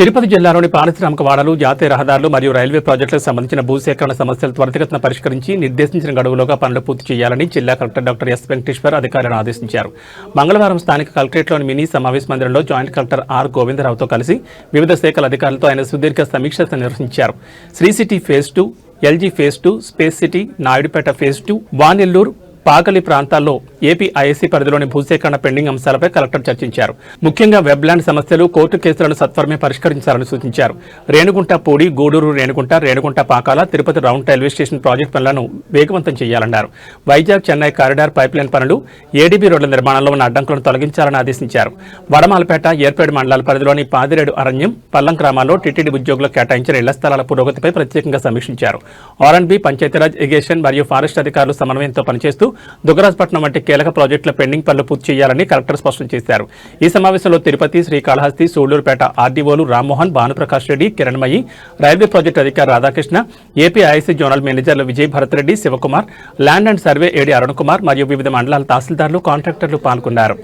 తిరుపతి జిల్లాలోని పారిశ్రామిక వాడలు, జాతీయ రహదారులు మరియు రైల్వే ప్రాజెక్టులకు సంబంధించిన భూసేకరణ సమస్యలు త్వరితగతిన పరిష్కరించి నిర్దేశించిన గడువులోగా పనులు పూర్తి చేయాలని జిల్లా కలెక్టర్ డాక్టర్ ఎస్ వెంకటేశ్వర్ అధికారులను ఆదేశించారు. మంగళవారం స్థానిక కలెక్టరేట్లోని మినీ సమావేశ మందిరంలో జాయింట్ కలెక్టర్ ఆర్ గోవిందరావుతో కలిసి వివిధ శాఖల అధికారులతో ఆయన సుదీర్ఘ సమీక్ష నిర్వహించారు. Sri City phase 2, LG phase 2, space city, Naidupeta phase 2, Vanelluru, Pakali ప్రాంతాల్లో ఏపీ ఐఏసీ పరిధిలోని భూసేకరణ పెండింగ్ అంశాలపై కలెక్టర్ చర్చించారు. ముఖ్యంగా వెబ్లాండ్ సమస్యలు, కోర్టు కేసులను సత్వరమే పరిష్కరించాలని సూచించారు. రేణుగుంట పూడి, Gudur Renigunta, Renigunta Pakala, Tirupati round railway station project పనులను వేగవంతం చేయాలన్నారు. వైజాగ్ చెన్నై కారిడార్ పైప్లైన్ పనులు, ఏడీబీ రోడ్ల నిర్మాణంలో ఉన్న అడ్డంకులను తొలగించాలని ఆదేశించారు. వడమాలపేట, ఏర్పేడు మండలాల పరిధిలోని పాదిరేడు అరణ్యం, పల్లం గ్రామాల్లో టీటీడీ ఉద్యోగులకు కేటాయించిన ఇళ్ల స్థలాల పురోగతిపై ప్రత్యేకంగా సమీక్షించారు. ఆర్ఎండ్బీ, పంచాయతీరాజ్, ఇరిగేషన్ మరియు ఫారెస్ట్ అధికారులు సమన్వయంతో పనిచేస్తూ దుగ్గరాజపట్నం వంటి కీలక ప్రాజెక్టుల పెండింగ్ పనులు పూర్తి చేయాలని కలెక్టర్ స్పష్టం చేశారు. ఈ సమావేశంలో తిరుపతి, శ్రీకాళహస్తి, సూళ్లూరుపేట ఆర్డీఓలు రామ్మోహన్, భానుప్రకాష్ రెడ్డి, కిరణ్మయి, రైల్వే ప్రాజెక్టు అధికారి రాధాకృష్ణ, ఏపీ ఐఐసీ జోనల్ మేనేజర్లు Vijay Bharat Reddy, Shivakumar, land and survey AD Arun Kumar మరియు వివిధ మండలాల తహసీల్దార్లు, కాంట్రాక్టర్లు పాల్గొన్నారు.